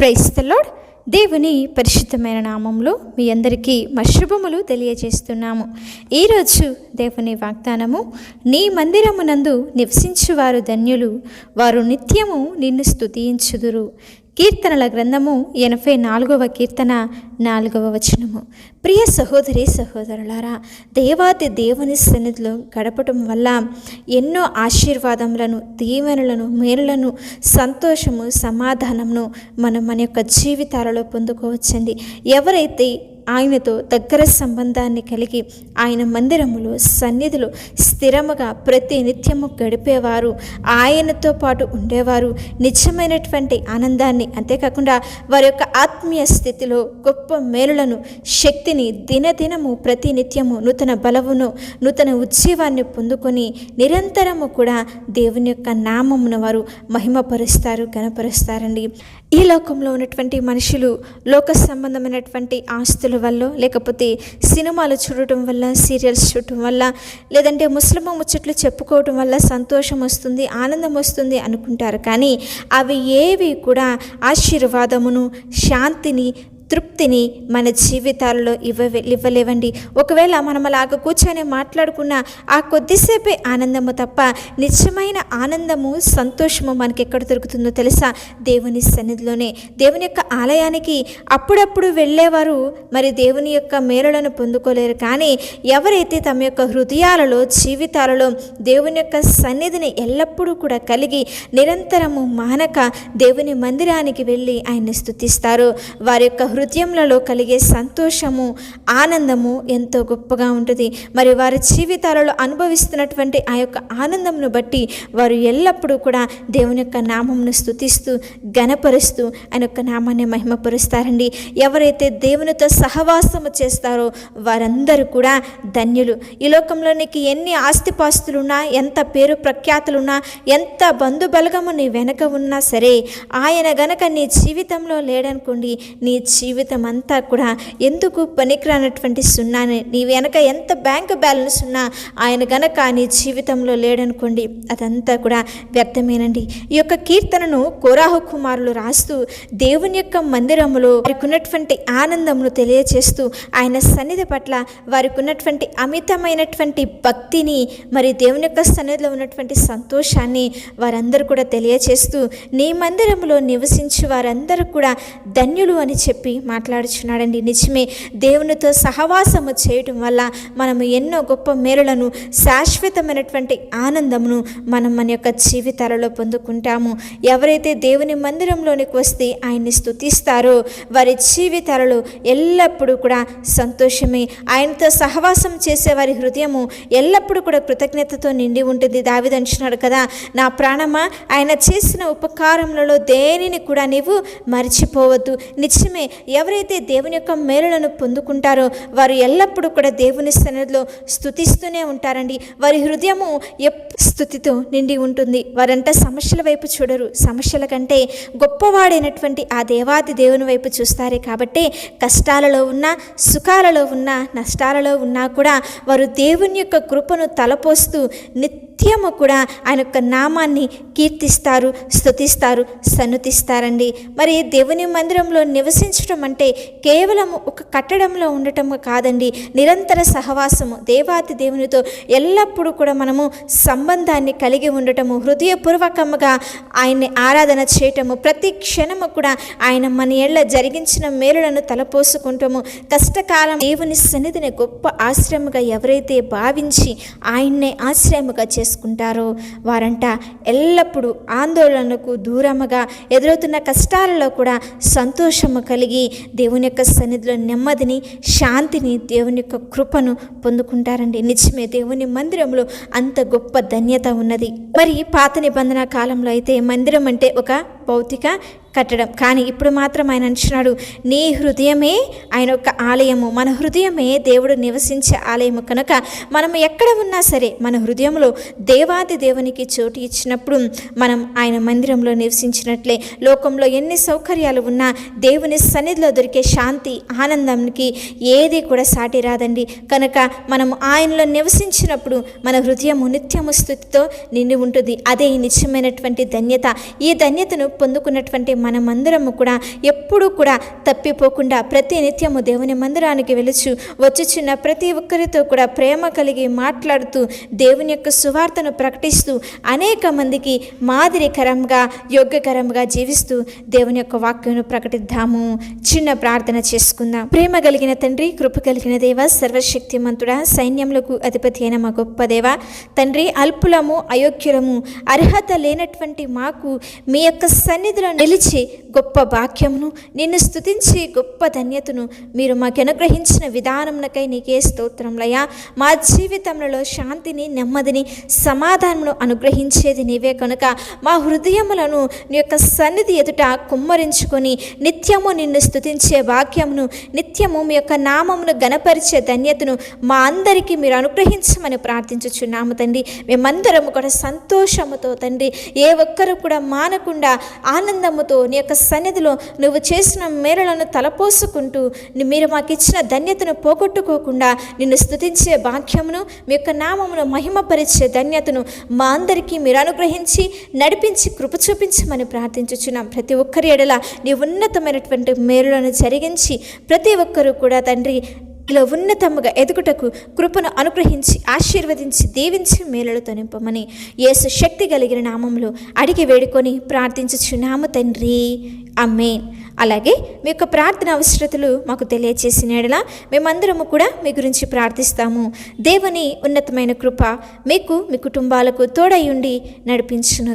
Praise the lord. దేవుని పరిశుద్ధమైన నామంలో మీ అందరికీ మా శుభములు తెలియజేస్తున్నాము. ఈరోజు దేవుని వాగ్దానము, నీ మందిరమునందు నివసించువారు ధన్యులు, వారు నిత్యము నిన్ను స్తుతించుదురు. కీర్తనల గ్రంథము 84వ కీర్తన 4వ వచనము. ప్రియ సహోదరి సహోదరులారా, దేవాది దేవుని సన్నిధిలో గడపటం వల్ల ఎన్నో ఆశీర్వాదములను, దీవెనలను, మేలులను, సంతోషము, సమాధానమును మనం మన యొక్క జీవితాలలో పొందుకోవచ్చండి. ఎవరైతే ఆయనతో దగ్గర సంబంధాన్ని కలిగి ఆయన మందిరములో, సన్నిధిలో స్థిరముగా ప్రతి నిత్యము గడిపేవారు, ఆయనతో పాటు ఉండేవారు నిజమైనటువంటి ఆనందాన్ని, అంతేకాకుండా వారి యొక్క ఆత్మీయ స్థితిలో గొప్ప మేలులను, శక్తిని దినదినము ప్రతి నిత్యము నూతన బలమును, నూతన ఉజ్జీవాన్ని పొందుకొని నిరంతరము కూడా దేవుని యొక్క నామమును వారు మహిమపరుస్తారు, ఘనపరుస్తారండి. ఈ లోకంలో ఉన్నటువంటి మనుషులు లోక సంబంధమైనటువంటి ఆస్తుల వల్ల, లేకపోతే సినిమాలు చూడటం వల్ల, సీరియల్స్ చూడటం వల్ల, లేదంటే ముస్లిం ముచ్చట్లు చెప్పుకోవటం వల్ల సంతోషం వస్తుంది, ఆనందం వస్తుంది అనుకుంటారు. కానీ అవి ఏవి కూడా ఆశీర్వాదమును, శాంతిని, తృప్తిని మన జీవితాల్లో ఇవ్వలేవండి. ఒకవేళ మనం అలాగ కూర్చొని మాట్లాడుకున్న ఆ కొద్దిసేపే ఆనందము తప్ప నిజమైన ఆనందము, సంతోషము మనకి ఎక్కడ దొరుకుతుందో తెలుసా? దేవుని సన్నిధిలోనే. దేవుని యొక్క ఆలయానికి అప్పుడప్పుడు వెళ్ళేవారు మరి దేవుని యొక్క మేలులను పొందుకోలేరు. కానీ ఎవరైతే తమ యొక్క హృదయాలలో, జీవితాలలో దేవుని యొక్క సన్నిధిని ఎల్లప్పుడూ కూడా కలిగి నిరంతరము మానక దేవుని మందిరానికి వెళ్ళి ఆయన్ని స్తుతిస్తారో వారి యొక్క హృదయంలో కలిగే సంతోషము, ఆనందము ఎంతో గొప్పగా ఉంటుంది. మరి వారి జీవితాలలో అనుభవిస్తున్నటువంటి ఆ యొక్క ఆనందంను బట్టి వారు ఎల్లప్పుడూ కూడా దేవుని యొక్క నామమును స్తుతిస్తూ, ఘనపరుస్తూ ఆయన యొక్క నామాన్ని మహిమపరుస్తారండి. ఎవరైతే దేవునితో సహవాసము చేస్తారో వారందరూ కూడా ధన్యులు. ఈ లోకంలో నీకు ఎన్ని ఆస్తిపాస్తులున్నా, ఎంత పేరు ప్రఖ్యాతులున్నా, ఎంత బంధుబలగము నీ వెనక ఉన్నా సరే, ఆయన గనక నీ జీవితంలో లేడనుకోండి, నీ జీవితం అంతా కూడా ఎందుకు పనికిరానటువంటి సున్నానే. నీ వెనక ఎంత బ్యాంక్ బ్యాలెన్స్ ఉన్నా ఆయన గనక నీ జీవితంలో లేడనుకోండి, అదంతా కూడా వ్యర్థమేనండి. ఈ యొక్క కీర్తనను కోరాహు కుమారులు రాస్తూ దేవుని యొక్క మందిరములో వారికి ఉన్నటువంటి ఆనందమును తెలియచేస్తూ, ఆయన సన్నిధి పట్ల వారికి ఉన్నటువంటి అమితమైనటువంటి భక్తిని, మరి దేవుని యొక్క సన్నిధిలో ఉన్నటువంటి సంతోషాన్ని వారందరూ కూడా తెలియచేస్తూ, నీ మందిరములో నివసించి వారందరూ కూడా ధన్యులు అని చెప్పి మాట్లాడుచున్నాడండి. నిజమే, దేవునితో సహవాసము చేయటం వల్ల మనము ఎన్నో గొప్ప మేలులను, శాశ్వతమైనటువంటి ఆనందమును మనం మన యొక్క జీవితాలలో పొందుకుంటాము. ఎవరైతే దేవుని మందిరంలోనికి వస్తే ఆయన్ని స్తుతిస్తారో వారి జీవితాలలో ఎల్లప్పుడూ కూడా సంతోషమే. ఆయనతో సహవాసం చేసే వారి హృదయము ఎల్లప్పుడూ కూడా కృతజ్ఞతతో నిండి ఉంటుంది. దావీదు అంటున్నాడు కదా, నా ప్రాణమా ఆయన చేసిన ఉపకారములలో దేనిని కూడా నీవు మర్చిపోవద్దు. నిజమే, ఎవరైతే దేవుని యొక్క మేలులను పొందుకుంటారో వారు ఎల్లప్పుడూ కూడా దేవుని సన్నిధిలో స్తుతిస్తూనే ఉంటారండి. వారి హృదయము స్తుతితో నిండి ఉంటుంది. వారంతా సమస్యల వైపు చూడరు, సమస్యల కంటే గొప్పవాడైనటువంటి ఆ దేవాది దేవుని వైపు చూస్తారే. కాబట్టి కష్టాలలో ఉన్నా, సుఖాలలో ఉన్నా, నష్టాలలో ఉన్నా కూడా వారు దేవుని యొక్క కృపను తలపోస్తూ నిత్యము కూడా ఆయన యొక్క నామాన్ని కీర్తిస్తారు, స్తుతిస్తారు, సన్నుతిస్తారండి. మరి దేవుని మందిరంలో నివసించడం అంటే కేవలం ఒక కట్టడంలో ఉండటం కాదండి. నిరంతర సహవాసము, దేవాది దేవునితో ఎల్లప్పుడూ కూడా మనము సంబంధాన్ని కలిగి ఉండటము, హృదయపూర్వకముగా ఆయన్ని ఆరాధన చేయటము, ప్రతి క్షణము కూడా ఆయన మన ఏళ్ళ జరిగించిన మేలులను తలపోసుకుంటాము. కష్టకాలం దేవుని సన్నిధిని గొప్ప ఆశ్రయముగా ఎవరైతే భావించి ఆయన్నే ఆశ్రయముగా చేసుకుంటారో వారంట ఎల్లప్పుడూ ఆందోళనకు దూరముగా, ఎదురవుతున్న కష్టాలలో కూడా సంతోషము కలిగి దేవుని యొక్క సన్నిధిలో నెమ్మదిని, శాంతిని, దేవుని యొక్క కృపను పొందుకుంటారండి. నిజమే, దేవుని మందిరంలో అంత గొప్ప ధన్యత ఉన్నది. మరి పాత నిబంధన కాలంలో అయితే మందిరం అంటే ఒక భౌతిక కట్టడం. కానీ ఇప్పుడు మాత్రం ఆయన అంటున్నాడు, నీ హృదయమే ఆయన యొక్క ఆలయము, మన హృదయమే దేవుడు నివసించే ఆలయము. కనుక మనం ఎక్కడ ఉన్నా సరే మన హృదయంలో దేవాది దేవునికి చోటు ఇచ్చినప్పుడు మనం ఆయన మందిరంలో నివసించినట్లే. లోకంలో ఎన్ని సౌకర్యాలు ఉన్నా దేవుని సన్నిధిలో దొరికే శాంతి, ఆనందానికి ఏది కూడా సాటి రాదండి. కనుక మనం ఆయనలో నివసించినప్పుడు మన హృదయము నిత్యము స్తుతితో నిండి ఉంటుంది. అదే నిత్యమైనటువంటి ధన్యత. ఈ ధన్యతను పొందుకున్నటువంటి మనమందరము కూడా ఎప్పుడూ కూడా తప్పిపోకుండా ప్రతి నిత్యము దేవుని మందిరానికి వెలుచు వచ్చుచున్న ప్రతి ఒక్కరితో కూడా ప్రేమ కలిగి మాట్లాడుతూ దేవుని యొక్క సువార్తను ప్రకటిస్తూ అనేక మందికి మాదిరికరంగా యోగ్యకరంగా జీవిస్తూ దేవుని యొక్క వాక్యను ప్రకటిద్దాము. చిన్న ప్రార్థన చేసుకుందాం. ప్రేమ కలిగిన తండ్రి, కృప కలిగిన దేవ, సర్వశక్తిమంతుడా, సైన్యములకు అధిపతి అయిన మా గొప్ప దేవ తండ్రి, అల్పులము, అయోగ్యులము, అర్హత లేనటువంటి మాకు మీ యొక్క సన్నిధిలో నిలిచి గొప్ప భాగ్యమును, నిన్ను స్తుతించి గొప్ప ధన్యతను మీరు మాకు అనుగ్రహించిన విధానమునకై నీకే స్తోత్రములయ్యా. మా జీవితంలో శాంతిని, నెమ్మదిని, సమాధానమును అనుగ్రహించేది నీవే కనుక మా హృదయములను నీ యొక్క సన్నిధి ఎదుట కుమ్మరించుకొని నిత్యము నిన్ను స్తుతించే భాగ్యమును, నిత్యము మీ యొక్క నామమును గణపరిచే ధన్యతను మా అందరికీ మీరు అనుగ్రహించమని ప్రార్థించుచున్నాము తండ్రి. మేమందరము కూడా సంతోషముతో తండ్రి, ఏ ఒక్కరు కూడా మానకుండా ఆనందముతో నీ యొక్క సన్నిధిలో నువ్వు చేసిన మేలులను తలపోసుకుంటూ మీరు మాకు ఇచ్చిన ధన్యతను పోగొట్టుకోకుండా నిన్ను స్తుతించే భాగ్యమును, మీ యొక్క నామమును మహిమపరిచే ధన్యతను మా అందరికీ మీరు అనుగ్రహించి నడిపించి కృప చూపించమని ప్రార్థించుచున్నాం. ప్రతి ఒక్కరి ఎడల నీ ఉన్నతమైనటువంటి మేలులను జరిగించి ప్రతి ఒక్కరూ కూడా తండ్రి ఇలా ఉన్నతముగా ఎదుగుటకు కృపను అనుగ్రహించి ఆశీర్వదించి దీవించి మేలులతో నింపమని యేసు శక్తి కలిగిన నామంలో అడిగి వేడుకొని ప్రార్థించుచున్నాము తండ్రి. ఆమేన్. అలాగే మీ యొక్క ప్రార్థన అవసరతలు మాకు తెలియచేసిన యెడల మేమందరము కూడా మీ గురించి ప్రార్థిస్తాము. దేవుని ఉన్నతమైన కృప మీకు, మీ కుటుంబాలకు తోడై ఉండి నడిపించును.